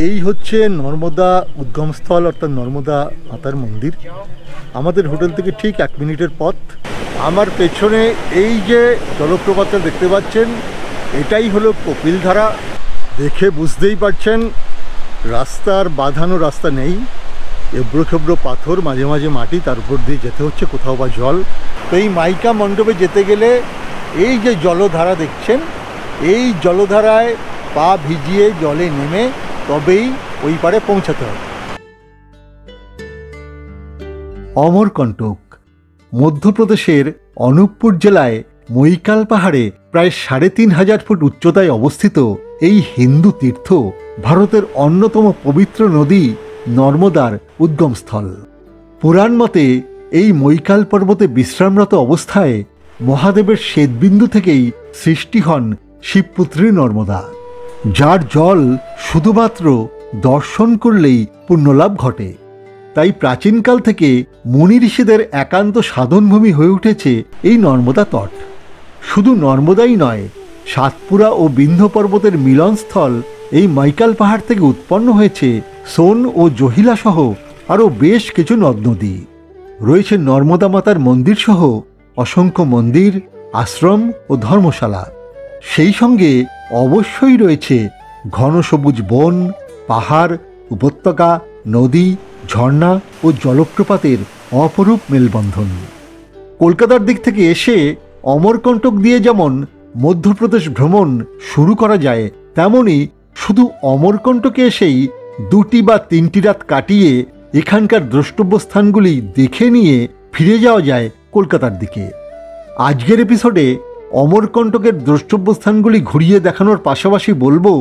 এই হচ্ছে নর্মদা উদ্গমস্থল অর্থাৎ নর্মদা মাতার মন্দির। আমাদের হোটেল থেকে ঠিক 1 মিনিটের পথ। আমার পেছনে এই যে জলপ্রপাতটা দেখতে পাচ্ছেন, এটাই হলো কপিলধারা। দেখে বুঝতেই পারছেন রাস্তার বাঁধানো রাস্তা নেই, এবড়ো খেবড়ো পাথর, মাঝে মাঝে মাটি, তার উপর দিয়ে যেতে হচ্ছে, কোথাও বা জল। তো এই মাইকা মণ্ডপে যেতে গেলে এই যে জলধারা দেখছেন, এই জলধারায় পা ভিজিয়ে জলে নেমে তবেই ওই পারে পৌঁছাতে হবে। অমরকণ্টক মধ্যপ্রদেশের অনুপপুর জেলায় মৈকাল পাহাড়ে প্রায় ৩৫০০ ফুট উচ্চতায় অবস্থিত এই হিন্দু তীর্থ ভারতের অন্যতম পবিত্র নদী নর্মদার উদ্গমস্থল। পুরাণ মতে এই মৈকাল পর্বতে বিশ্রামরত অবস্থায় মহাদেবের শ্বেতবিন্দু থেকেই সৃষ্টি হন শিবপুত্রী নর্মদা, যার জল শুধুমাত্র দর্শন করলেই পুণ্যলাভ ঘটে। তাই প্রাচীনকাল থেকে মুনি ঋষিদের একান্ত সাধনভূমি হয়ে উঠেছে এই নর্মদা তট। শুধু নর্মদাই নয়, সাতপুরা ও বিন্ধ্য পর্বতের মিলনস্থল এই মৈকাল পাহাড় থেকে উৎপন্ন হয়েছে সোন ও জহিলা সহ আরও বেশ কিছু নদ নদী। রয়েছে নর্মদা মাতার মন্দির সহ অসংখ্য মন্দির, আশ্রম ও ধর্মশালা। সেই সঙ্গে অবশ্যই রয়েছে ঘন সবুজ বন, পাহাড়, উপত্যকা, নদী, ঝর্ণা ও জলপ্রপাতের অপরূপ মেলবন্ধন। কলকাতার দিক থেকে এসে অমরকণ্টক দিয়ে যেমন মধ্যপ্রদেশ ভ্রমণ শুরু করা যায়, তেমনি শুধু অমরকণ্টকে এসেই 2টি বা 3টি রাত কাটিয়ে এখানকার দ্রষ্টব্য স্থানগুলি দেখে নিয়ে ফিরে যাওয়া যায় কলকাতার দিকে। আজকের এপিসোডে অমরকণ্টকের দ্রষ্টব্য স্থানগুলি ঘুরিয়ে দেখানোর পাশাপাশি বলবো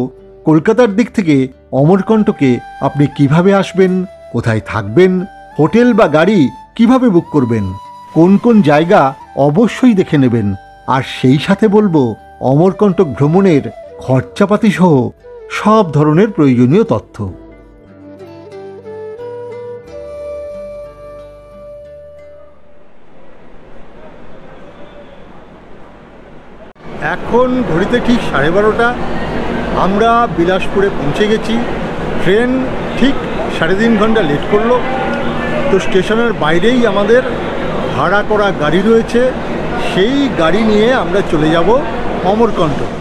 কলকাতার দিক থেকে অমরকণ্টকে আপনি কিভাবে আসবেন, কোথায় থাকবেন, হোটেল বা গাড়ি কিভাবে বুক করবেন, কোন কোন জায়গা অবশ্যই দেখে নেবেন, আর সেই সাথে বলবো অমরকণ্টক ভ্রমণের খরচাপাতি সহ সব ধরনের প্রয়োজনীয় তথ্য। এখন ঘড়িতে ঠিক 12:30। আমরা বিলাসপুরে পৌঁছে গেছি। ট্রেন ঠিক 3.5 ঘন্টা লেট করলো। তো স্টেশনের বাইরেই আমাদের ভাড়া করা গাড়ি রয়েছে, সেই গাড়ি নিয়ে আমরা চলে যাব অমরকণ্টক।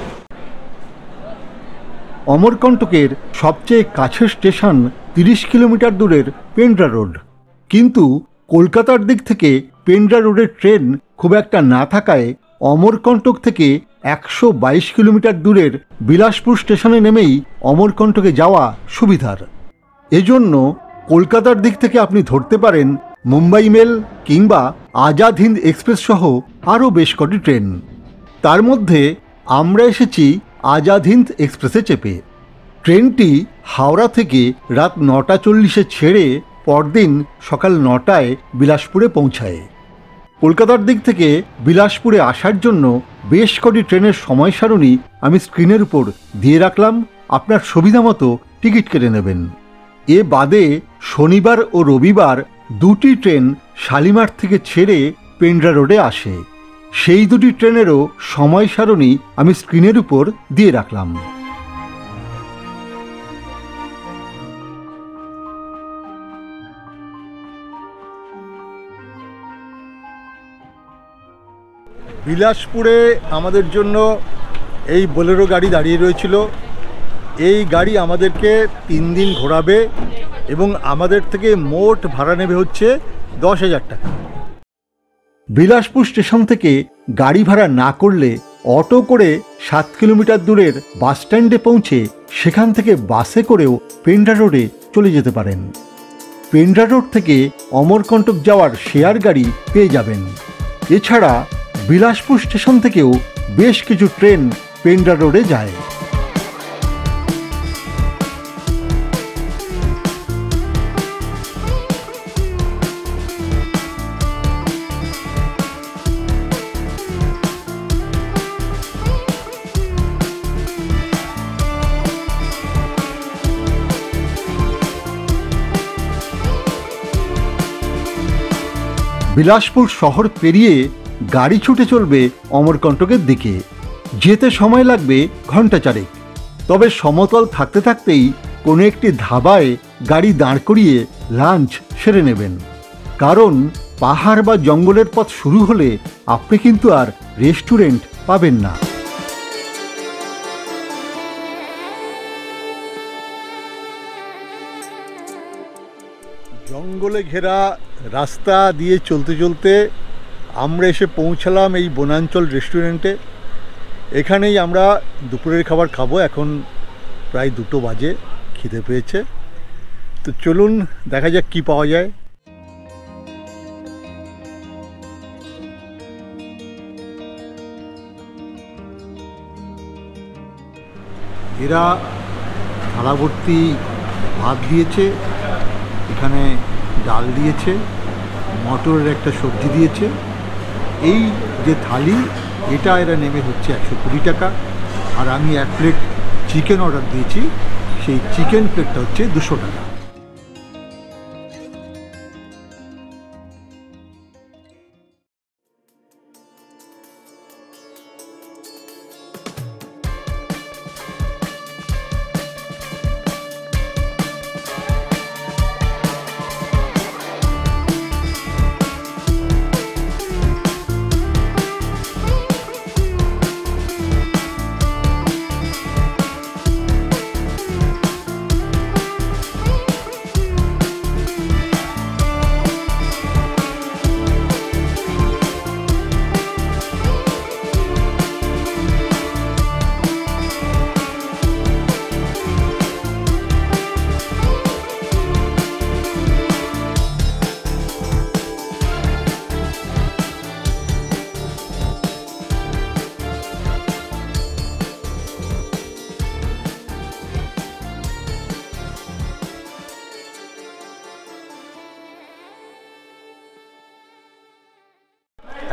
অমরকণ্টকের সবচেয়ে কাছের স্টেশন 30 কিলোমিটার দূরের পেন্ড্রা রোড। কিন্তু কলকাতার দিক থেকে পেন্ড্রা রোডের ট্রেন খুব একটা না থাকায় অমরকণ্টক থেকে 122 কিলোমিটার দূরের বিলাসপুর স্টেশনে নেমেই অমরকণ্টকে যাওয়া সুবিধার। এজন্য কলকাতার দিক থেকে আপনি ধরতে পারেন মুম্বাই মেল কিংবা আজাদ হিন্দ এক্সপ্রেস সহ আরও বেশ কটি ট্রেন। তার মধ্যে আমরা এসেছি আজাদ হিন্দ এক্সপ্রেসে চেপে। ট্রেনটি হাওড়া থেকে রাত 9:40 ছেড়ে পরদিন সকাল 9টায় বিলাসপুরে পৌঁছায়। কলকাতার দিক থেকে বিলাসপুরে আসার জন্য বেশ কটি ট্রেনের সময় সারণী আমি স্ক্রিনের উপর দিয়ে রাখলাম, আপনার সুবিধা মতো টিকিট কেটে নেবেন। এ বাদে শনিবার ও রবিবার 2টি ট্রেন শালিমার থেকে ছেড়ে পেন্ড্রা রোডে আসে। সেই 2টি ট্রেনেরও সময় সারণী আমি স্ক্রিনের উপর দিয়ে রাখলাম। বিলাসপুরে আমাদের জন্য এই বোলেরো গাড়ি দাঁড়িয়ে রয়েছিল। এই গাড়ি আমাদেরকে 3 দিন ঘোরাবে এবং আমাদের থেকে মোট ভাড়া নেবে হচ্ছে 10,000 টাকা। বিলাসপুর স্টেশন থেকে গাড়ি ভাড়া না করলে অটো করে 7 কিলোমিটার দূরের বাস স্ট্যান্ডে পৌঁছে সেখান থেকে বাসে করেও পেন্ড্রা রোডে চলে যেতে পারেন। পেন্ড্রা রোড থেকে অমরকণ্টক যাওয়ার শেয়ার গাড়ি পেয়ে যাবেন। এছাড়া বিলাসপুর স্টেশন থেকেও বেশ কিছু ট্রেন পেন্ড্রা রোডে যায়। বিলাসপুর শহর পেরিয়ে গাড়ি ছুটে চলবে অমরকণ্টকের দিকে। যেতে সময় লাগবে ঘণ্টা 4। তবে সমতল থাকতে থাকতেই কোনো একটি ধাবায় গাড়ি দাঁড় করিয়ে লাঞ্চ সেরে নেবেন, কারণ পাহাড় বা জঙ্গলের পথ শুরু হলে আপনি কিন্তু আর রেস্টুরেন্ট পাবেন না। জঙ্গলে ঘেরা রাস্তা দিয়ে চলতে চলতে আমরা এসে পৌঁছালাম এই বনাঞ্চল রেস্টুরেন্টে। এখানেই আমরা দুপুরের খাবার খাবো। এখন প্রায় 2টো বাজে, খিদে পেয়েছে। তো চলুন দেখা যাক কি পাওয়া যায়। এরা থালা ভর্তি ভাত দিয়েছে, এখানে ডাল দিয়েছে, মটরের একটা সবজি দিয়েছে। এই যে থালি, এটা এরা নেমে হচ্ছে 120 টাকা। আর আমি 1 প্লেট চিকেন অর্ডার দিয়েছি, সেই চিকেন প্লেটটা হচ্ছে 200 টাকা।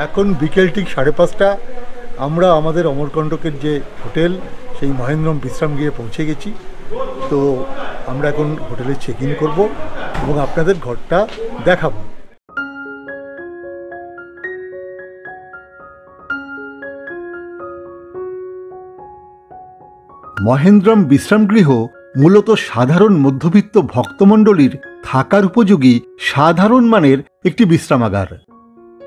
এখন বিকেল ঠিক 5:30। আমরা আমাদের অমরকণ্টকের যে হোটেল, সেই মহেন্দ্রম বিশ্রাম গিয়ে পৌঁছে গেছি। তো আমরা এখন হোটেলে চেক ইন করবো এবং আপনাদের ঘরটা দেখাবো। মহেন্দ্রম বিশ্রামগৃহ মূলত সাধারণ মধ্যবিত্ত ভক্তমণ্ডলীর থাকার উপযোগী সাধারণ মানের একটি বিশ্রামাগার।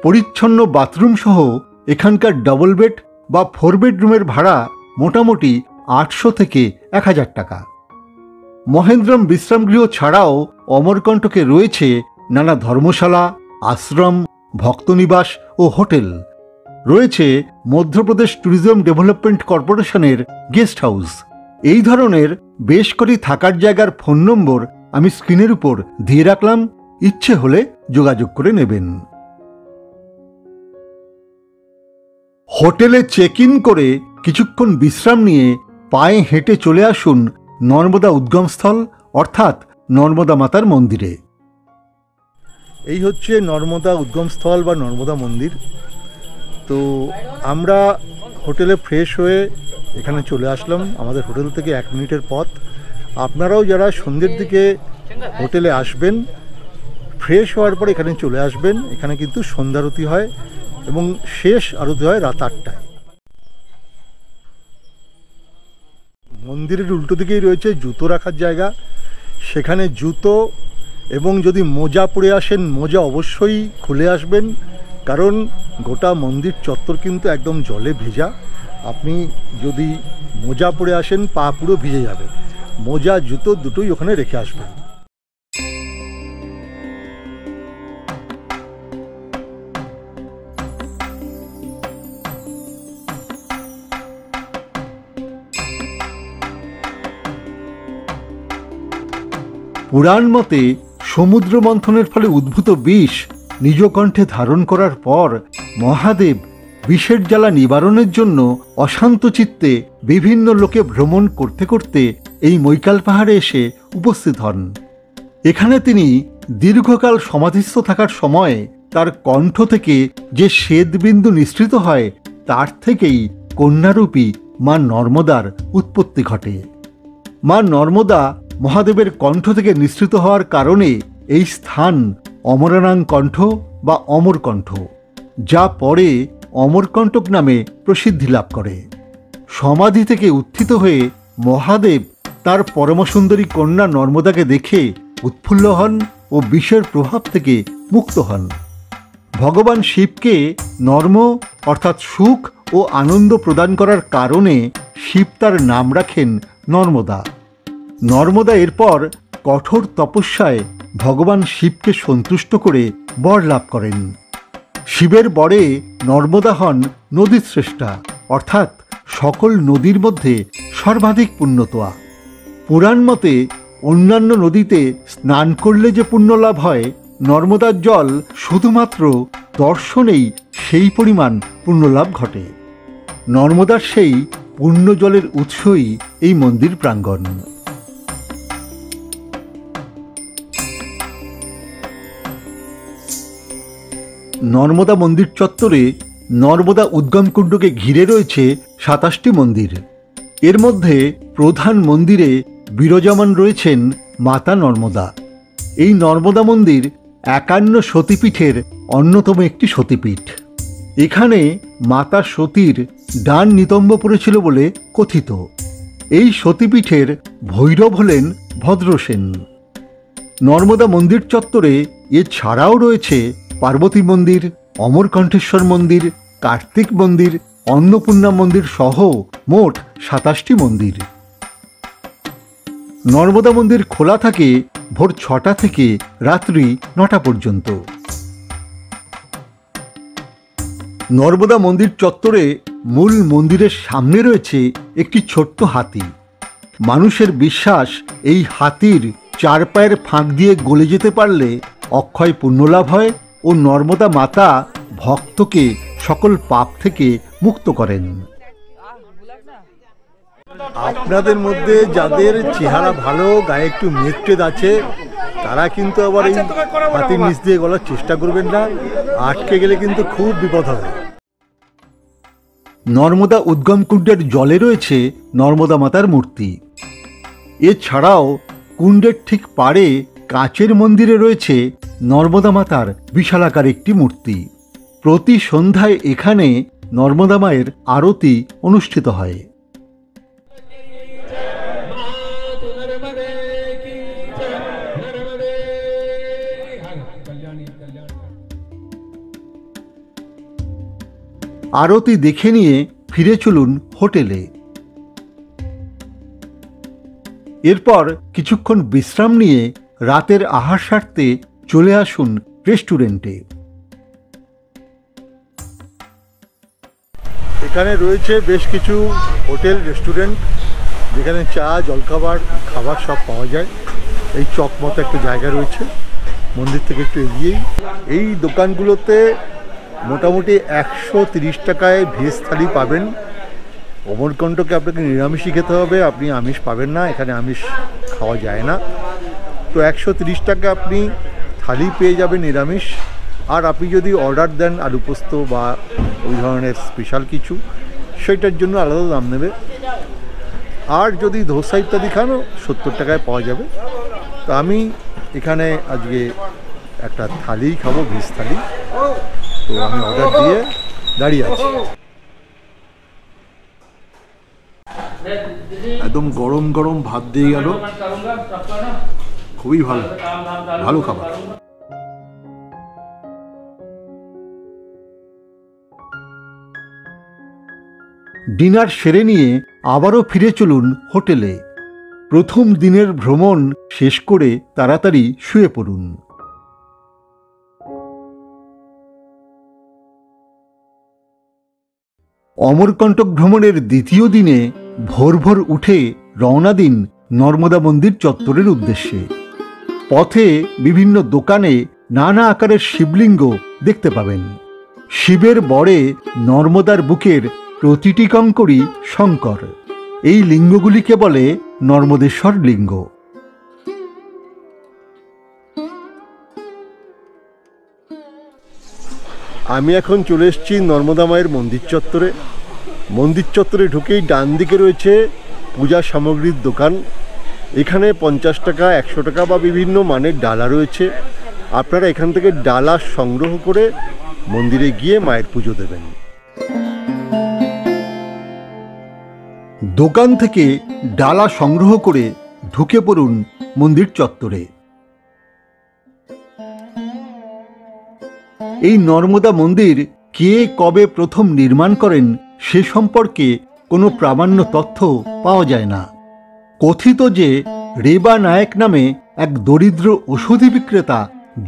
পরিচ্ছন্ন বাথরুম সহ এখানকার ডবল বেড বা 4 বেডরুমের ভাড়া মোটামুটি 800 থেকে 1000 টাকা। মহেন্দ্রম বিশ্রামগৃহ ছাড়াও অমরকণ্টকে রয়েছে নানা ধর্মশালা, আশ্রম, ভক্তনিবাস ও হোটেল। রয়েছে মধ্যপ্রদেশ ট্যুরিজম ডেভেলপমেন্ট কর্পোরেশনের গেস্ট হাউস। এই ধরনের বেশ কটি থাকার জায়গার ফোন নম্বর আমি স্ক্রিনের উপর দিয়ে রাখলাম, ইচ্ছে হলে যোগাযোগ করে নেবেন। হোটেলে চেক ইন করে কিছুক্ষণ বিশ্রাম নিয়ে পায়ে হেঁটে চলে আসুন নর্মদা উদ্গমস্থল অর্থাৎ নর্মদা মাতার মন্দিরে। এই হচ্ছে নর্মদা উদ্গমস্থল বা নর্মদা মন্দির। তো আমরা হোটেলে ফ্রেশ হয়ে এখানে চলে আসলাম। আমাদের হোটেল থেকে 1 মিনিটের পথ। আপনারাও যারা সন্ধ্যের দিকে হোটেলে আসবেন, ফ্রেশ হওয়ার পর এখানে চলে আসবেন। এখানে কিন্তু সন্ধ্যারতি হয় এবং শেষ আরতি হয় রাত 8টায়। মন্দিরের উল্টো দিকেই রয়েছে জুতো রাখার জায়গা। সেখানে জুতো এবং যদি মোজা পরে আসেন, মোজা অবশ্যই খুলে আসবেন, কারণ গোটা মন্দির চত্বর কিন্তু একদম জলে ভেজা। আপনি যদি মোজা পরে আসেন, পা পুরো ভিজে যাবে। মোজা জুতো দুটোই ওখানে রেখে আসবেন। পুরাণ মতে সমুদ্র মন্থনের ফলে উদ্ভূত বিষ নিজ কণ্ঠে ধারণ করার পর মহাদেব বিষের জ্বালা নিবারণের জন্য অশান্ত চিত্তে বিভিন্ন লোকে ভ্রমণ করতে করতে এই মৈকাল পাহাড়ে এসে উপস্থিত হন। এখানে তিনি দীর্ঘকাল সমাধিস্থ থাকার সময় তার কণ্ঠ থেকে যে শ্বেতবিন্দু নিঃসৃত হয়, তার থেকেই কন্যারূপী মা নর্মদার উৎপত্তি ঘটে। মা নর্মদা মহাদেবের কণ্ঠ থেকে নিঃসৃত হওয়ার কারণে এই স্থান অমরানাং কণ্ঠ বা অমরকণ্ঠ, যা পরে অমরকণ্টক নামে প্রসিদ্ধি লাভ করে। সমাধি থেকে উত্থিত হয়ে মহাদেব তার পরমসুন্দরী কন্যা নর্মদাকে দেখে উৎফুল্ল হন ও বিষের প্রভাব থেকে মুক্ত হন। ভগবান শিবকে নর্ম অর্থাৎ সুখ ও আনন্দ প্রদান করার কারণে শিব তার নাম রাখেন নর্মদা। নর্মদা এরপর কঠোর তপস্যায় ভগবান শিবকে সন্তুষ্ট করে বর লাভ করেন। শিবের বরে নর্মদা হন নদীশ্রেষ্ঠা, অর্থাৎ সকল নদীর মধ্যে সর্বাধিক পুণ্যতোয়া। পুরাণ মতে অন্যান্য নদীতে স্নান করলে যে পুণ্য লাভ হয়, নর্মদার জল শুধুমাত্র দর্শনেই সেই পরিমাণ পুণ্যলাভ ঘটে। নর্মদার সেই পুণ্য জলের উৎসই এই মন্দির প্রাঙ্গণ। নর্মদা মন্দির চত্বরে নর্মদা উদ্গমকুণ্ডকে ঘিরে রয়েছে ২৭টি মন্দির। এর মধ্যে প্রধান মন্দিরে বিরাজমান রয়েছেন মাতা নর্মদা। এই নর্মদা মন্দির ৫১ সতীপীঠের অন্যতম একটি সতীপীঠ। এখানে মাতা সতীর ডান নিতম্ব পড়েছিল বলে কথিত। এই সতীপীঠের ভৈরব হলেন ভদ্রসেন। নর্মদা মন্দির চত্বরে এছাড়াও রয়েছে পার্বতী মন্দির, অমরকণ্ঠেশ্বর মন্দির, কার্তিক মন্দির, অন্নপূর্ণা মন্দির সহ মোট ২৭টি মন্দির। নর্মদা মন্দির খোলা থাকে ভোর ৬টা থেকে রাত্রি ৯টা পর্যন্ত। নর্মদা মন্দির চত্বরে মূল মন্দিরের সামনে রয়েছে একটি ছোট্ট হাতি। মানুষের বিশ্বাস, এই হাতির ৪ পায়ের ফাঁক দিয়ে গলে যেতে পারলে অক্ষয় পুণ্যলাভ হয় ও নর্মদা মাতা ভক্তকে সকল পাপ থেকে মুক্ত করেন। আপনাদের মধ্যে যাদের চেহারা ভালো, গায়ে একটু মেদটেদ আছে, তারা কিন্তু আবার এই হাতির নিচ দিয়ে গলার চেষ্টা করবেন না, আটকে গেলে কিন্তু খুব বিপদ হবে। নর্মদা উদ্গমকুণ্ডের জলে রয়েছে নর্মদা মাতার মূর্তি। এছাড়াও কুণ্ডের ঠিক পাড়ে কাচের মন্দিরে রয়েছে নর্মদা মাতার বিশালাকার একটি মূর্তি। প্রতি সন্ধ্যায় এখানে নর্মদা মায়ের আরতি অনুষ্ঠিত হয়। আরতি দেখে নিয়ে ফিরে চলুন হোটেলে। এরপর কিছুক্ষণ বিশ্রাম নিয়ে রাতের আহার সারতে চলে আসুন রেস্টুরেন্টে। এখানে রয়েছে বেশ কিছু হোটেল রেস্টুরেন্ট, যেখানে চা, জলখাবার, খাবার সব পাওয়া যায়। এই চক মতো একটা জায়গা রয়েছে মন্দির থেকে একটু এগিয়েই। এই দোকানগুলোতে মোটামুটি ১৩০ টাকায় ভেজ থালি পাবেন। অমরকণ্টকে আপনাকে নিরামিষই খেতে হবে, আপনি আমিষ পাবেন না, এখানে আমিষ খাওয়া যায় না। তো ১৩০ টাকা আপনি থালি পেয়ে যাবেন নিরামিষ। আর আপনি যদি অর্ডার দেন আলু পোস্ত বা ওই ধরনের স্পেশাল কিছু, সেইটার জন্য আলাদা দাম নেবে। আর যদি ধোসা ইত্যাদি খানো ৭০ টাকায় পাওয়া যাবে। তো আমি এখানে আজকে একটা থালি খাবো, ভেজ থালি। তো আমি অর্ডার দিয়ে দাঁড়িয়ে আছি। একদম গরম গরম ভাত দিয়ে গেল, খুবই ভালো ভালো খাবার। ডিনার সেরে নিয়ে আবারও ফিরে চলুন হোটেলে। প্রথম দিনের ভ্রমণ শেষ করে তাড়াতাড়ি শুয়ে পড়ুন। অমরকণ্টক ভ্রমণের দ্বিতীয় দিনে ভোর ভোর উঠে রওনা দিন নর্মদা মন্দির চত্বরের উদ্দেশ্যে। পথে বিভিন্ন দোকানে নানা আকারের শিবলিঙ্গ দেখতে পাবেন। শিবের বরে নর্মদার বুকের প্রতিটি কঙ্করই শঙ্কর। এই লিঙ্গগুলিকে বলে নর্মদেশ্বর লিঙ্গ। আমি এখন চলে এসেছি নর্মদা মায়ের মন্দির চত্বরে। মন্দির চত্বরে ঢুকেই ডান দিকে রয়েছে পূজা সামগ্রীর দোকান। এখানে ৫০ টাকা, ১০০ টাকা বা বিভিন্ন মানের ডালা রয়েছে। আপনারা এখান থেকে ডালা সংগ্রহ করে মন্দিরে গিয়ে মায়ের পুজো দেবেন। দোকান থেকে ডালা সংগ্রহ করে ঢুকে পড়ুন মন্দির চত্বরে। এই নর্মদা মন্দির কে কবে প্রথম নির্মাণ করেন সে সম্পর্কে কোনো প্রামাণ্য তথ্য পাওয়া যায় না। কথিত যে রেবা নায়েক নামে এক দরিদ্র ওষুধি বিক্রেতা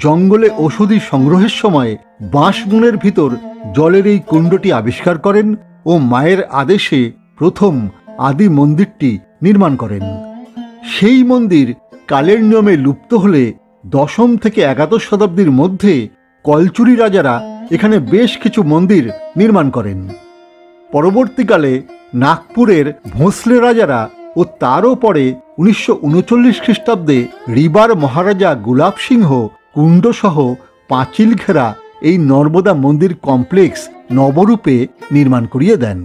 জঙ্গলে ওষুধি সংগ্রহের সময় বাঁশবনের ভিতর জলের এই কুণ্ডটি আবিষ্কার করেন ও মায়ের আদেশে প্রথম আদি মন্দিরটি নির্মাণ করেন। সেই মন্দির কালের নিয়মে লুপ্ত হলে ১০ম থেকে ১১শ শতাব্দীর মধ্যে কলচুরি রাজারা এখানে বেশ কিছু মন্দির নির্মাণ করেন। পরবর্তীকালে নাগপুরের ভোঁসলে রাজারা ও তারও পরে ১৯৩৯ খ্রিস্টাব্দে রিবার মহারাজা গুলাব সিংহ কুণ্ডসহ পাঁচিল ঘেরা এই নর্মদা মন্দির কমপ্লেক্স নবরূপে নির্মাণ করিয়ে দেন।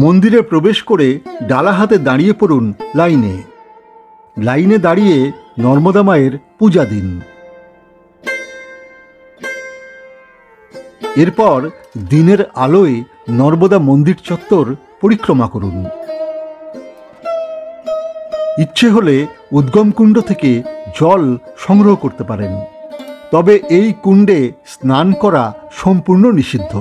মন্দিরে প্রবেশ করে ডালা হাতে দাঁড়িয়ে পড়ুন লাইনে। লাইনে দাঁড়িয়ে নর্মদা মায়ের পূজা দিন। এরপর দিনের আলোয় নর্মদা মন্দির চত্বর পরিক্রমা করুন। ইচ্ছে হলে উদ্গম কুণ্ড থেকে জল সংগ্রহ করতে পারেন, তবে এই কুণ্ডে স্নান করা সম্পূর্ণ নিষিদ্ধ।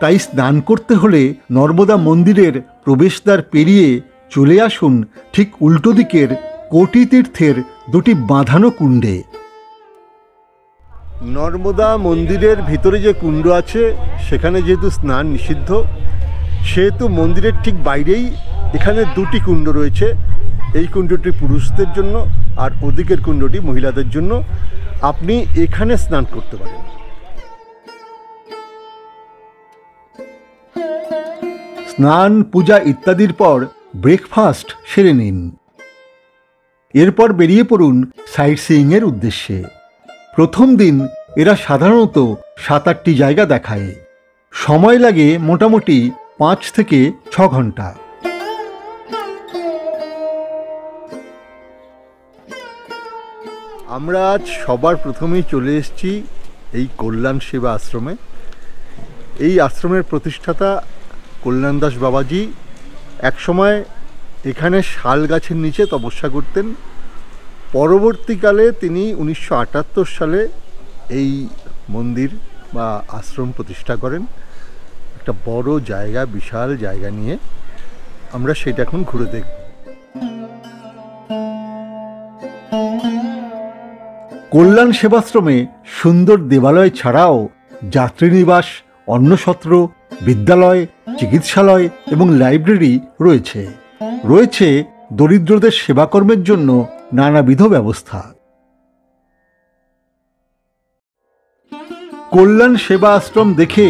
তাই স্নান করতে হলে নর্মদা মন্দিরের প্রবেশদ্বার পেরিয়ে চলে আসুন ঠিক উল্টো দিকের কোটি তীর্থের দুটি বাঁধানো কুণ্ডে। নর্মদা মন্দিরের ভিতরে যে কুণ্ড আছে সেখানে যেহেতু স্নান নিষিদ্ধ, সেহেতু মন্দিরের ঠিক বাইরেই এখানে দুটি কুণ্ড রয়েছে। এই কুণ্ডটি পুরুষদের জন্য আর ওদিকের কুণ্ডটি মহিলাদের জন্য। আপনি এখানে স্নান করতে পারেন। স্নান, পূজা ইত্যাদির পর ব্রেকফাস্ট সেরে নিন। এরপর বেরিয়ে পড়ুন সাইট সিইংয়ের উদ্দেশ্যে। প্রথম দিন এরা সাধারণত ৭-৮টি জায়গা দেখায়। সময় লাগে মোটামুটি ৫ থেকে ৬ ঘন্টা। আমরা আজ সবার প্রথমেই চলে এসেছি এই কল্যাণ সেবা আশ্রমে। এই আশ্রমের প্রতিষ্ঠাতা কল্যাণ দাস বাবাজি একসময় এখানে শাল গাছের নিচে তপস্যা করতেন। পরবর্তীকালে তিনি ১৯৭৮ সালে এই মন্দির বা আশ্রম প্রতিষ্ঠা করেন। একটা বড় জায়গা, বিশাল জায়গা নিয়ে আমরা সেটা এখন ঘুরে দেখব। কল্যাণ সেবাশ্রমে সুন্দর দেবালয় ছাড়াও যাত্রীনিবাস, অন্নসত্র, বিদ্যালয়, চিকিৎসালয় এবং লাইব্রেরি রয়েছে। রয়েছে দরিদ্রদের সেবাকর্মের জন্য নানাবিধ ব্যবস্থা। কল্যাণ সেবা আশ্রম দেখে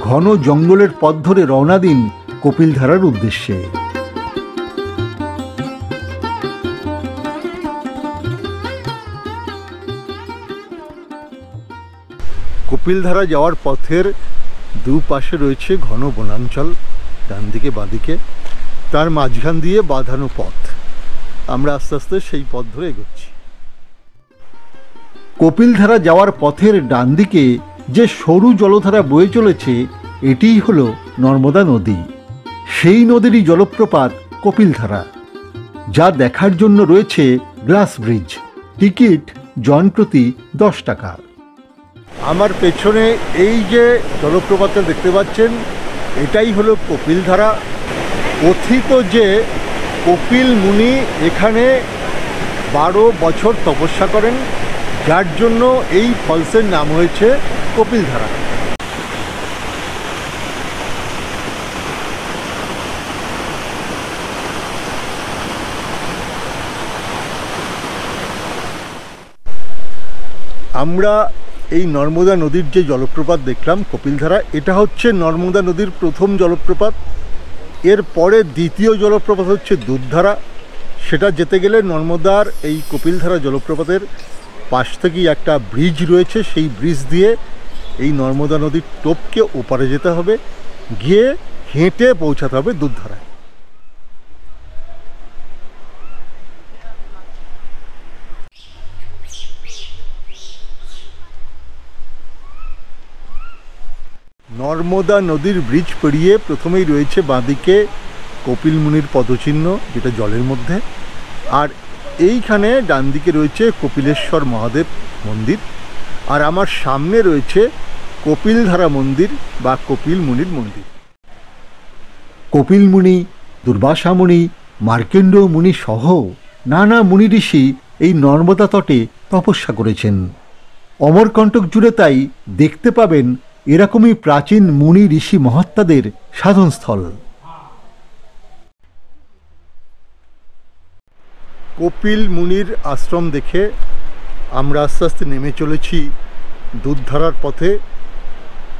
ঘন জঙ্গলের পথ ধরে রওনা দিন কপিলধারার উদ্দেশ্যে। কপিলধারা যাওয়ার পথের দুপাশে রয়েছে ঘন বনাঞ্চল, ডান দিকে বাঁদিকে, তার মাঝখান দিয়ে বাঁধানো পথ। আমরা আস্তে আস্তে সেই পথ ধরে এগোচ্ছি। কপিলধারা যাওয়ার পথের ডান দিকে যে সরু জলধারা বয়ে চলেছে এটিই হলো নর্মদা নদী। সেই নদীরই জলপ্রপাত কপিলধারা, যা দেখার জন্য রয়েছে গ্লাস ব্রিজ। টিকিট জনপ্রতি ১০ টাকা। আমার পেছনে এই যে জলপ্রপাতটা দেখতে পাচ্ছেন এটাই হলো কপিলধারা। কথিত যে কপিল মুনি এখানে ১২ বছর তপস্যা করেন, যার জন্য এই ফলসের নাম হয়েছে কপিলধারা। আমরা এই নর্মদা নদীর যে জলপ্রপাত দেখলাম কপিলধারা, এটা হচ্ছে নর্মদা নদীর প্রথম জলপ্রপাত। এর পরে দ্বিতীয় জলপ্রপাত হচ্ছে দুধধারা। সেটা যেতে গেলে নর্মদার এই কপিলধারা জলপ্রপাতের পাশ থেকেই একটা ব্রিজ রয়েছে, সেই ব্রিজ দিয়ে এই নর্মদা নদীর টোপকে ওপারে যেতে হবে, গিয়ে হেঁটে পৌঁছাতে হবে দুধধারায়। নর্মদা নদীর ব্রিজ পেরিয়ে প্রথমেই রয়েছে বাঁদিকে কপিল মুনির পদচিহ্ন, যেটা জলের মধ্যে, আর এইখানে ডান দিকে রয়েছে কপিলেশ্বর মহাদেব মন্দির, আর আমার সামনে রয়েছে কপিলধারা মন্দির বা কপিল মুনির মন্দির। কপিল মুনি, দুর্বাসা মুনি, মার্কেন্ড মুনি সহ নানা মুনি ঋষি এই নর্মদা তটে তপস্যা করেছেন। অমরকণ্টক জুড়ে তাই দেখতে পাবেন এরকমই প্রাচীন মুনি ঋষি মহাত্মাদের সাধনস্থল। কপিল মুনির আশ্রম দেখে আমরা আস্তে আস্তে নেমে চলেছি দুধধারার পথে।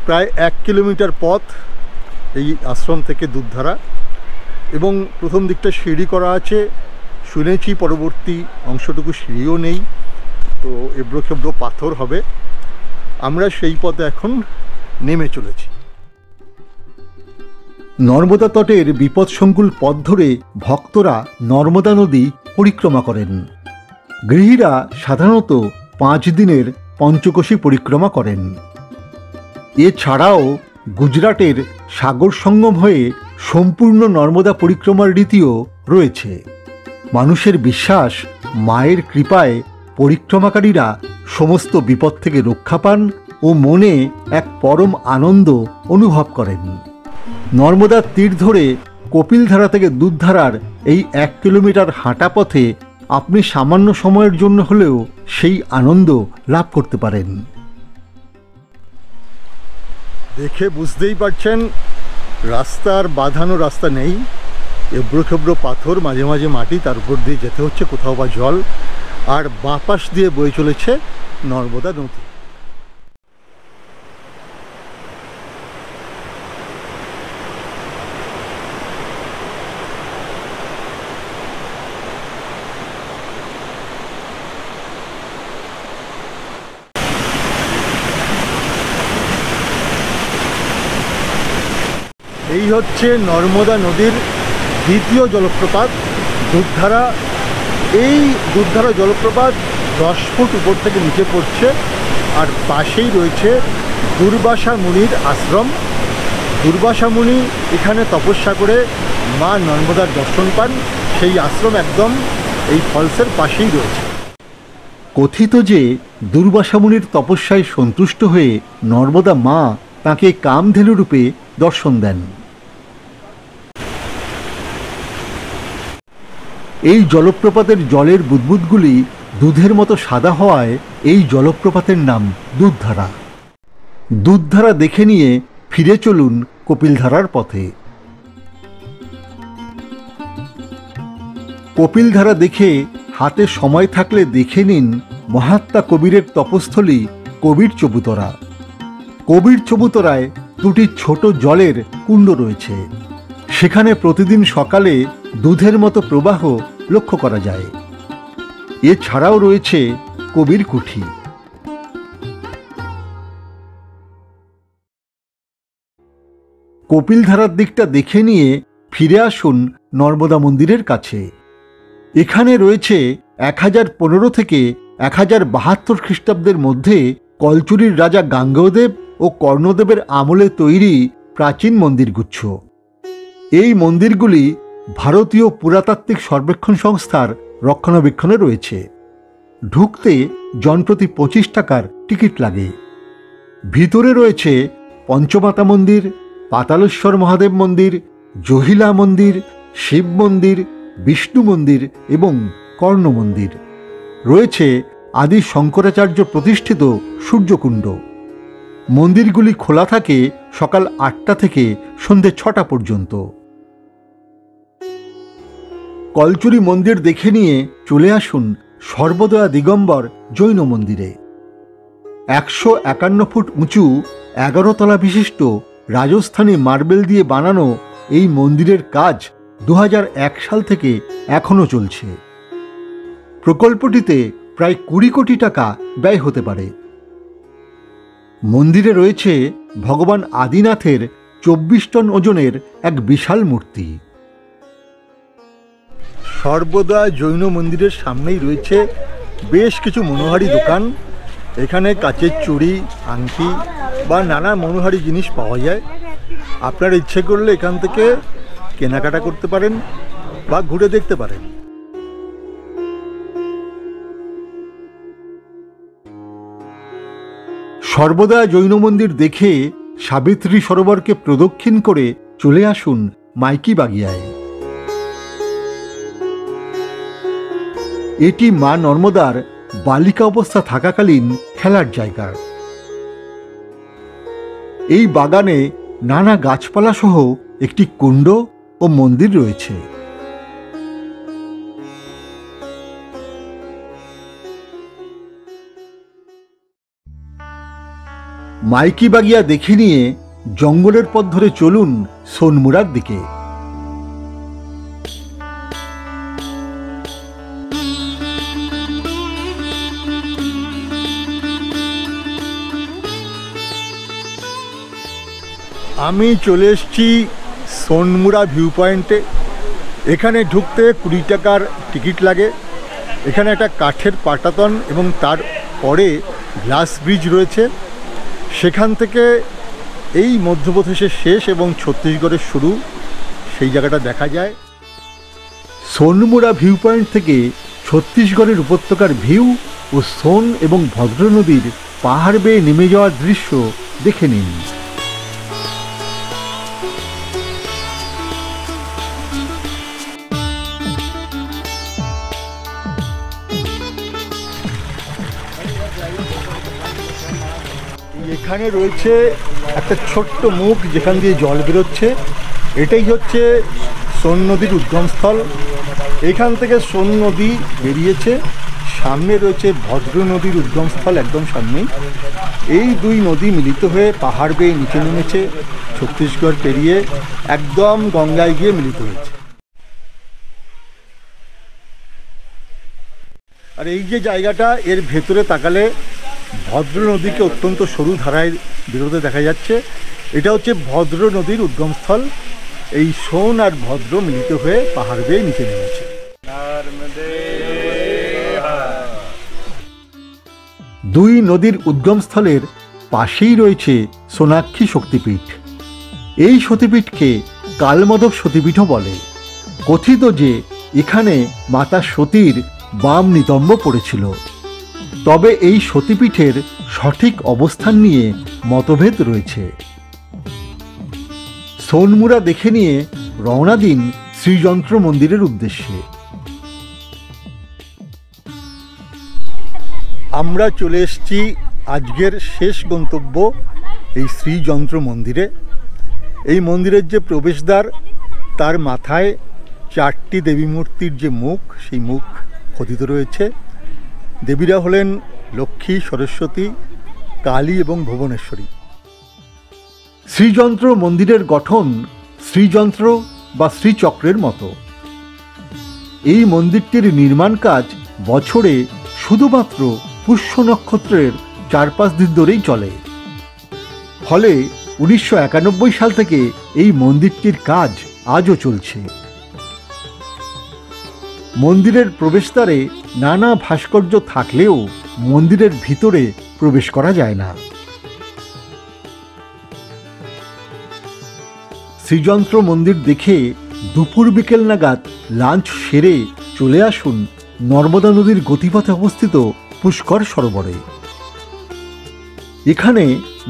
প্রায় 1 কিলোমিটার পথ এই আশ্রম থেকে দুধধারা, এবং প্রথম দিকটা সিঁড়ি করা আছে, শুনেছি পরবর্তী অংশটুকু সিঁড়িও নেই, তো এবড়ো খেবড়ো পাথর হবে। আমরা সেই পথে এখন নেমে চলেছি। নর্মদা তটের বিপদসংকুল পথ ধরে ভক্তরা নর্মদা নদী পরিক্রমা করেন। গৃহীরা সাধারণত 5 দিনের পঞ্চকোশী পরিক্রমা করেন। এছাড়াও গুজরাটের সাগর সঙ্গম হয়ে সম্পূর্ণ নর্মদা পরিক্রমার রীতিও রয়েছে। মানুষের বিশ্বাস, মায়ের কৃপায় পরিক্রমাকারীরা সমস্ত বিপদ থেকে রক্ষা পান ও মনে এক পরম আনন্দ অনুভব করেন। নর্মদার তীর ধরে কপিলধারা থেকে দুধধারার এই 1 কিলোমিটার হাঁটা পথে আপনি সামান্য সময়ের জন্য হলেও সেই আনন্দ লাভ করতে পারেন। দেখে বুঝতেই পারছেন রাস্তার বাঁধানো রাস্তা নেই, এবড়ো খেবড়ো পাথর, মাঝে মাঝে মাটি, তার উপর দিয়ে যেতে হচ্ছে, কোথাও বা জল, আর বাঁ পাশ দিয়ে বয়ে চলেছে নর্মদা নদী। এই হচ্ছে নর্মদা নদীর দ্বিতীয় জলপ্রপাত দুধধারা। এই দুধধারা জলপ্রপাত 10 ফুট উপর থেকে নিচে পড়ছে, আর পাশেই রয়েছে দুর্বাসা মুনির আশ্রম। দুর্বাসা মুনি এখানে তপস্যা করে মা নর্মদার দর্শন পান। সেই আশ্রম একদম এই ফলসের পাশেই রয়েছে। কথিত যে দুর্বাসা মুনির তপস্যায় সন্তুষ্ট হয়ে নর্মদা মা তাঁকে কামধেনু রূপে দর্শন দেন। এই জলপ্রপাতের জলের বুদবুদগুলি দুধের মতো সাদা হওয়ায় এই জলপ্রপাতের নাম দুধধারা। দুধধারা দেখে নিয়ে ফিরে চলুন কপিলধারার পথে। কপিলধারা দেখে হাতে সময় থাকলে দেখে নিন মহাত্মা কবিরের তপস্থলী কবির চবুতরা। কবির চবুতরায় 2টি ছোট জলের কুণ্ড রয়েছে। সেখানে প্রতিদিন সকালে দুধের মতো প্রবাহ লক্ষ্য করা যায়। এছাড়াও রয়েছে কবির কুঠি। কপিলধারার দিকটা দেখে নিয়ে ফিরে আসুন নর্মদা মন্দিরের কাছে। এখানে রয়েছে 1015 থেকে 1072 খ্রিস্টাব্দের মধ্যে কলচুরির রাজা গাঙ্গেয়দেব ও কর্ণদেবের আমলে তৈরি প্রাচীন মন্দিরগুচ্ছ। এই মন্দিরগুলি ভারতীয় পুরাতাত্ত্বিক সর্বেক্ষণ সংস্থার রক্ষণাবেক্ষণে রয়েছে। ঢুকতে জনপ্রতি 25 টাকার টিকিট লাগে। ভিতরে রয়েছে পঞ্চমাতা মন্দির, পাতালেশ্বর মহাদেব মন্দির, জহিলা মন্দির, শিব মন্দির, বিষ্ণু মন্দির এবং কর্ণ মন্দির। রয়েছে আদি শঙ্করাচার্য প্রতিষ্ঠিত সূর্যকুণ্ড। মন্দিরগুলি খোলা থাকে সকাল 8টা থেকে সন্ধে 6টা পর্যন্ত। কলচুরি মন্দির দেখে নিয়ে চলে আসুন সর্বদয়া দিগম্বর জৈন মন্দিরে। 151 ফুট উঁচু 11 তলা বিশিষ্ট রাজস্থানী মার্বেল দিয়ে বানানো এই মন্দিরের কাজ 2001 সাল থেকে এখনও চলছে। প্রকল্পটিতে প্রায় 20 কোটি টাকা ব্যয় হতে পারে। মন্দিরে রয়েছে ভগবান আদিনাথের 24 টন ওজনের এক বিশাল মূর্তি। সর্বদা জৈন মন্দিরের সামনেই রয়েছে বেশ কিছু মনোহারী দোকান। এখানে কাচের চুড়ি, আংটি, বা নানা মনোহারী জিনিস পাওয়া যায়। আপনার ইচ্ছে করলে এখান থেকে কেনাকাটা করতে পারেন বা ঘুরে দেখতে পারেন। সর্বদা জৈন মন্দির দেখে সাবিত্রী সরোবরকে প্রদক্ষিণ করে চলে আসুন মাইকি বাগিয়ায়। এটি মা নর্মদার বালিকা অবস্থা থাকাকালীন খেলার জায়গা। এই বাগানে নানা গাছপালা সহ একটি কুণ্ড ও মন্দির রয়েছে। মাইকি বাগিয়া দেখে নিয়ে জঙ্গলের পথ ধরে চলুন সোনমুড়ার দিকে। আমি চলে এসেছি সোনমুড়া ভিউ পয়েন্টে। এখানে ঢুকতে 20 টাকার টিকিট লাগে। এখানে একটা কাঠের পাটাতন এবং তার পরে গ্লাস ব্রিজ রয়েছে। সেখান থেকে এই মধ্যপ্রদেশের শেষ এবং ছত্তিশগড়ের শুরু, সেই জায়গাটা দেখা যায়। সোনমুড়া ভিউ পয়েন্ট থেকে ছত্তিশগড়ের উপত্যকার ভিউ ও সোন এবং ভদ্র নদীর পাহাড় বেয়ে নেমে যাওয়ার দৃশ্য দেখে নিন। এখানে রয়েছে একটা ছোট্ট মুখ যেখান দিয়ে জল বেরোচ্ছে। এটাই হচ্ছে সোন নদীর উদ্গমস্থল। এখান থেকে সোন নদী বেরিয়েছে। সামনে রয়েছে ভদ্র নদীর উদ্গমস্থল, একদম সামনেই। এই দুই নদী মিলিত হয়ে পাহাড় বেয়ে নিচে নেমেছে, ছত্তিশগড় পেরিয়ে একদম গঙ্গায় গিয়ে মিলিত হয়েছে। আর এই যে জায়গাটা, এর ভেতরে তাকালে ভদ্র নদীকে অত্যন্ত সরু ধারায় বেরোতে দেখা যাচ্ছে। এটা হচ্ছে ভদ্র নদীর উদ্গমস্থল। এই সোন আর ভদ্র মিলিত হয়ে পাহাড় বেয়ে নিচে নেমেছে। দুই নদীর উদ্গমস্থলের পাশেই রয়েছে সোনাক্ষী শক্তিপীঠ। এই সতীপীঠকে কালমাধব সতীপীঠও বলে। কথিত যে এখানে মাতা সতীর বাম নিতম্ব পড়েছিল। তবে এই সতীপীঠের সঠিক অবস্থান নিয়ে মতভেদ রয়েছে। সোনমুড়া দেখে নিয়ে রওনা দিন শ্রীযন্ত্র মন্দিরের উদ্দেশ্যে। আমরা চলে এসেছি আজকের শেষ গন্তব্য, এই শ্রীযন্ত্র মন্দিরে। এই মন্দিরের যে প্রবেশদ্বার, তার মাথায় 4টি দেবী মূর্তির যে মুখ, সেই মুখ খোদিত রয়েছে। দেবীরা হলেন লক্ষ্মী, সরস্বতী, কালী এবং ভুবনেশ্বরী। শ্রীযন্ত্র মন্দিরের গঠন শ্রীযন্ত্র বা শ্রীচক্রের মতো। এই মন্দিরটির নির্মাণ কাজ বছরে শুধুমাত্র পুষ্য নক্ষত্রের 4-5 দিন ধরেই চলে। ফলে 1991 সাল থেকে এই মন্দিরটির কাজ আজও চলছে। মন্দিরের প্রবেশদ্বারে নানা ভাস্কর্য থাকলেও মন্দিরের ভিতরে প্রবেশ করা যায় না। শ্রীযন্ত্র মন্দির দেখে দুপুর বিকেল নাগাদ লাঞ্চ সেরে চলে আসুন নর্মদা নদীর গতিপথে অবস্থিত পুষ্কর সরোবরে। এখানে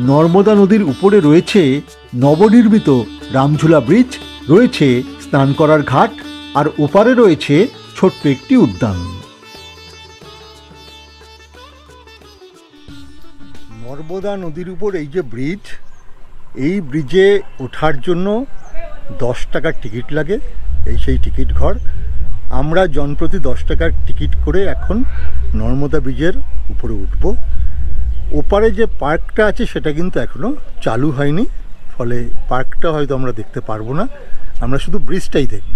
নর্মদা নদীর উপরে রয়েছে নবনির্মিত রামঝুলা ব্রিজ, রয়েছে স্নান করার ঘাট, আর ওপারে রয়েছে ছোট্ট একটি উদ্যান। নর্মদা নদীর উপর এই যে ব্রিজ, এই ব্রিজে ওঠার জন্য 10 টাকার টিকিট লাগে। এই সেই টিকিট ঘর। আমরা জনপ্রতি 10 টাকার টিকিট করে এখন নর্মদা ব্রিজের উপরে উঠব। ওপারে যে পার্কটা আছে সেটা কিন্তু এখনও চালু হয়নি, ফলে পার্কটা হয়তো আমরা দেখতে পারবো না। আমরা শুধু ব্রিজটাই দেখব।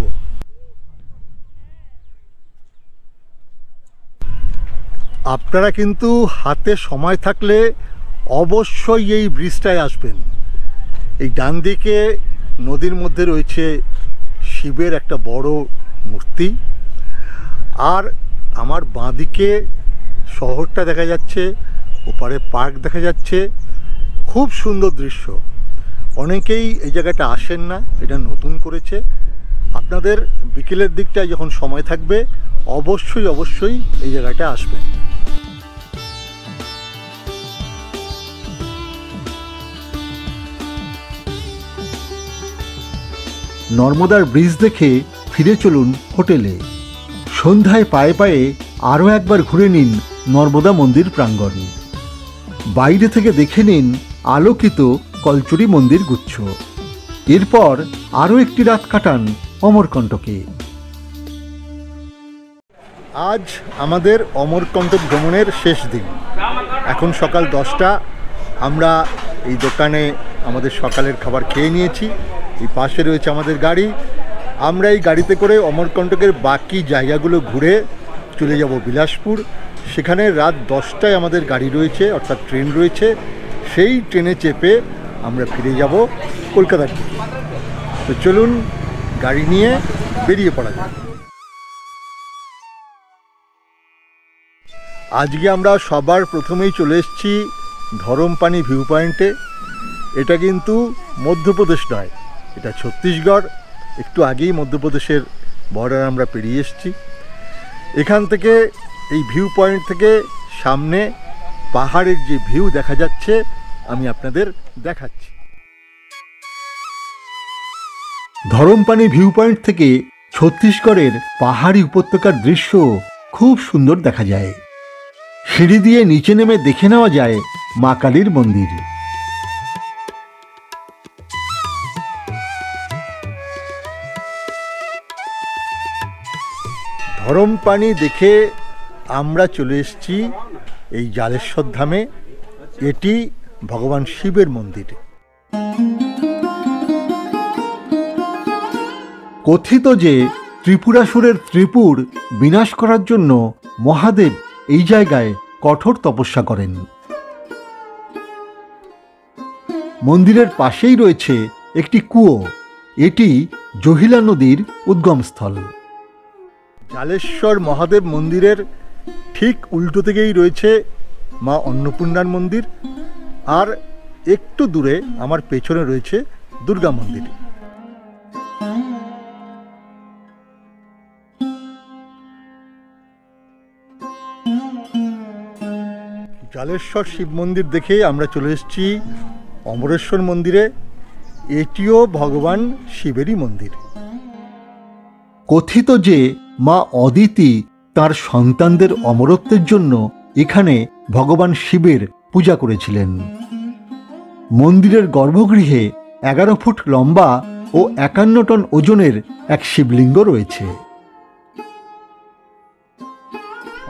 আপনারা কিন্তু হাতে সময় থাকলে অবশ্যই এই ব্রিজটায় আসবেন। এই ডান দিকে নদীর মধ্যে রয়েছে শিবের একটা বড় মূর্তি, আর আমার বাঁ দিকে শহরটা দেখা যাচ্ছে, ওপারে পার্ক দেখা যাচ্ছে। খুব সুন্দর দৃশ্য। অনেকেই এই জায়গাটা আসেন না, এটা নতুন করেছে। আপনাদের বিকেলের দিকটায় যখন সময় থাকবে অবশ্যই অবশ্যই এই জায়গাটা আসবেন। নর্মদার ব্রিজ দেখে ফিরে চলুন হোটেলে। সন্ধ্যায় পায়ে পায়ে আরও একবার ঘুরে নিন নর্মদা মন্দির প্রাঙ্গণ। বাইরে থেকে দেখে নিন আলোকিত কলচুরি মন্দির গুচ্ছ। এরপর আরও একটি রাত কাটান অমরকণ্টকে। আজ আমাদের অমরকণ্টক ভ্রমণের শেষ দিন। এখন সকাল 10টা। আমরা এই দোকানে আমাদের সকালের খাবার খেয়ে নিয়েছি। এই পাশে রয়েছে আমাদের গাড়ি। আমরা এই গাড়িতে করে অমরকণ্টকের বাকি জায়গাগুলো ঘুরে চলে যাব বিলাসপুর। সেখানে রাত 10টায় আমাদের গাড়ি রয়েছে, অর্থাৎ ট্রেন রয়েছে। সেই ট্রেনে চেপে আমরা ফিরে যাব কলকাতার দিকে। তো চলুন গাড়ি নিয়ে বেরিয়ে পড়া যায়। আজকে আমরা সবার প্রথমেই চলে এসেছি ধরমপানি ভিউ পয়েন্টে। এটা কিন্তু মধ্যপ্রদেশ নয়, এটা ছত্তিশগড়। একটু আগেই মধ্যপ্রদেশের বর্ডার আমরা পেরিয়ে এসেছি। এখান থেকে এই ভিউ পয়েন্ট থেকে সামনে পাহাড়ের যে ভিউ দেখা যাচ্ছে আমি আপনাদের দেখাচ্ছি। ধরমপানি ভিউ পয়েন্ট থেকে ছত্তিশগড়ের পাহাড়ি উপত্যকার দৃশ্য খুব সুন্দর দেখা যায়। সিঁড়ি দিয়ে নিচে নেমে দেখে নেওয়া যায় মা কালীর মন্দির। ধরমপানি দেখে আমরা চলে এসেছি এই জালেশ্বর ধামে। এটি ভগবান শিবের মন্দির। কথিত যে ত্রিপুরাসুরের ত্রিপুর বিনাশ করার জন্য মহাদেব এই জায়গায় কঠোর তপস্যা করেন। মন্দিরের পাশেই রয়েছে একটি কুয়ো। এটি জহিলা নদীর উদ্গমস্থল। জালেশ্বর মহাদেব মন্দিরের ঠিক উল্টো দিকেই রয়েছে মা অন্নপূর্ণার মন্দির, আর একটু দূরে আমার পেছনে রয়েছে দুর্গা মন্দির। জালেশ্বর শিব মন্দির দেখে আমরা চলে এসেছি অমরেশ্বর মন্দিরে। এটিও ভগবান শিবেরই মন্দির। কথিত যে মা অদিতি তার সন্তানদের অমরত্বের জন্য এখানে ভগবান শিবের পূজা করেছিলেন। মন্দিরের গর্ভগৃহে 11 ফুট লম্বা ও 51 টন ওজনের এক শিবলিঙ্গ রয়েছে।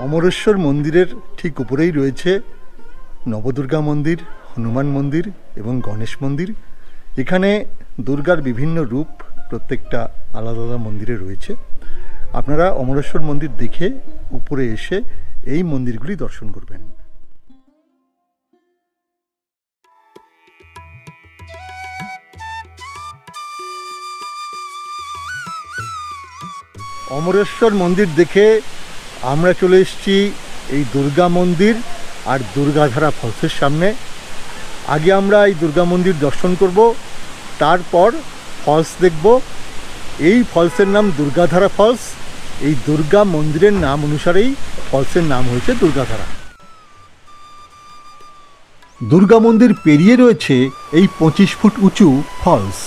অমরেশ্বর মন্দিরের ঠিক উপরেই রয়েছে নবদুর্গা মন্দির, হনুমান মন্দির এবং গণেশ মন্দির। এখানে দুর্গার বিভিন্ন রূপ প্রত্যেকটা আলাদা আলাদা মন্দিরে রয়েছে। আপনারা অমরেশ্বর মন্দির দেখে উপরে এসে এই মন্দিরগুলি দর্শন করবেন। অমরেশ্বর মন্দির দেখে আমরা চলে এসেছি এই দুর্গা মন্দির আর দুর্গাধারা ফলসের সামনে। আগে আমরা এই দুর্গা মন্দির দর্শন করব, তারপর ফলস দেখব। এই ফলসের নাম দুর্গাধারা ফলস। এই দুর্গা মন্দিরের নাম অনুসারেই ফলসের নাম হয়েছে দুর্গাধারা। দুর্গা মন্দির পেরিয়ে রয়েছে এই 25 ফুট উঁচু ফলস।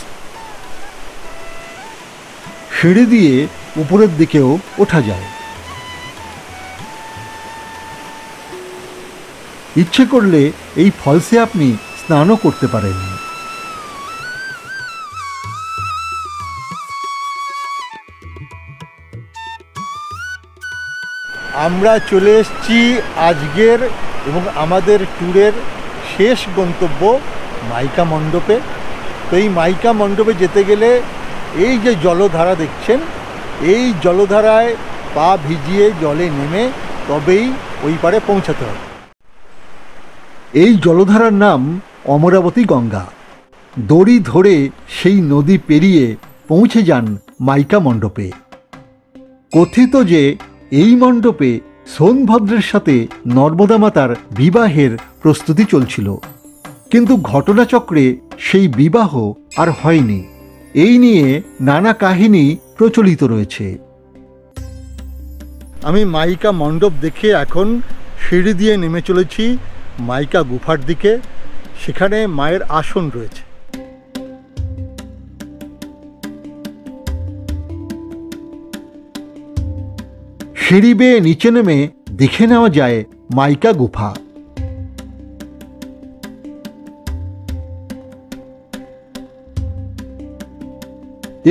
সিঁড়ি দিয়ে উপরের দিকেও ওঠা যায়। ইচ্ছে করলে এই ফলসে আপনি স্নানও করতে পারেন। আমরা চলে এসেছি আজকের এবং আমাদের ট্যুরের শেষ গন্তব্য মাইকা মণ্ডপে। তো এই মাইকা মণ্ডপে যেতে গেলে এই যে জলধারা দেখছেন, এই জলধারায় পা ভিজিয়ে জলে নেমে তবেই ওই পারে পৌঁছাতে হবে। এই জলধারার নাম অমরাবতী গঙ্গা। দড়ি ধরে সেই নদী পেরিয়ে পৌঁছে যান মাইকা মণ্ডপে। কথিত যে এই মণ্ডপে সোনভদ্রের সাথে নর্মদা মাতার বিবাহের প্রস্তুতি চলছিল, কিন্তু ঘটনাচক্রে সেই বিবাহ আর হয়নি। এই নিয়ে নানা কাহিনী প্রচলিত রয়েছে। আমি মাইকা মণ্ডপ দেখে এখন সিঁড়ি দিয়ে নেমে চলেছি মাইকা গুফার দিকে। সেখানে মায়ের আসন রয়েছে। সিঁড়ি বেয়ে নিচে নেমে দেখে নেওয়া যায় মাইকা গুফা।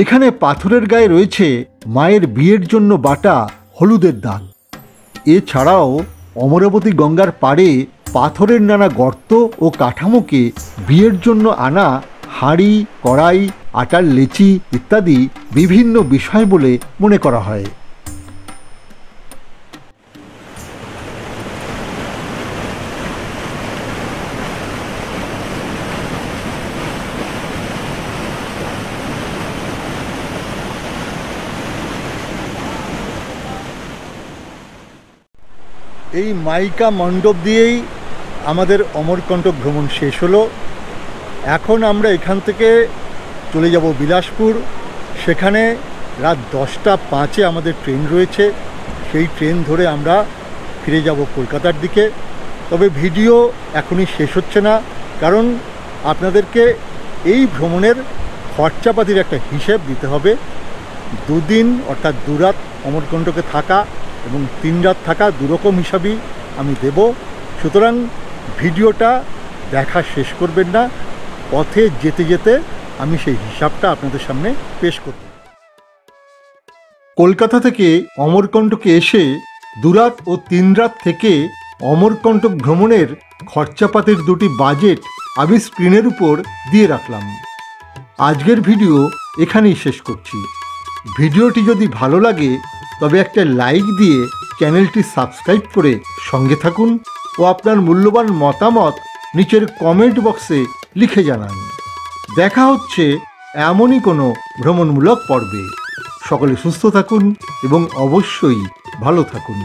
এখানে পাথরের গায়ে রয়েছে মায়ের বিয়ের জন্য বাটা হলুদের দাগ। এছাড়াও অমরাবতী গঙ্গার পাড়ে পাথরের নানা গর্ত ও কাঠামোকে বিয়ের জন্য আনা হাঁড়ি, কড়াই, আটার লেচি ইত্যাদি বিভিন্ন বিষয় বলে মনে করা হয়। এই মাইকা মণ্ডপ দিয়েই আমাদের অমরকণ্টক ভ্রমণ শেষ হলো। এখন আমরা এখান থেকে চলে যাব বিলাসপুর। সেখানে রাত 10:05 আমাদের ট্রেন রয়েছে। সেই ট্রেন ধরে আমরা ফিরে যাব কলকাতার দিকে। তবে ভিডিও এখনই শেষ হচ্ছে না, কারণ আপনাদেরকে এই ভ্রমণের খরচাপাতির একটা হিসেব দিতে হবে। 2 দিন অর্থাৎ 2 রাত অমরকণ্টকে থাকা এবং 3 রাত থাকা দুরকম হিসাবই আমি দেব। সুতরাং ভিডিওটা দেখা শেষ করবেন না, পথে যেতে যেতে আমি সেই হিসাবটা আপনাদের সামনে পেশ করব। কলকাতা থেকে অমরকণ্টকে এসে 2 রাত ও 3 রাত থেকে অমরকণ্টক ভ্রমণের খরচাপাতির 2টি বাজেট আমি স্ক্রিনের উপর দিয়ে রাখলাম। আজকের ভিডিও এখানেই শেষ করছি। ভিডিওটি যদি ভালো লাগে তবে একটা লাইক দিয়ে চ্যানেলটি সাবস্ক্রাইব করে সঙ্গে থাকুন ও আপনার মূল্যবান মতামত নিচের কমেন্ট বক্সে লিখে জানান। দেখা হচ্ছে এমনই কোনো ভ্রমণমূলক পর্বে। সকলে সুস্থ থাকুন এবং অবশ্যই ভালো থাকুন।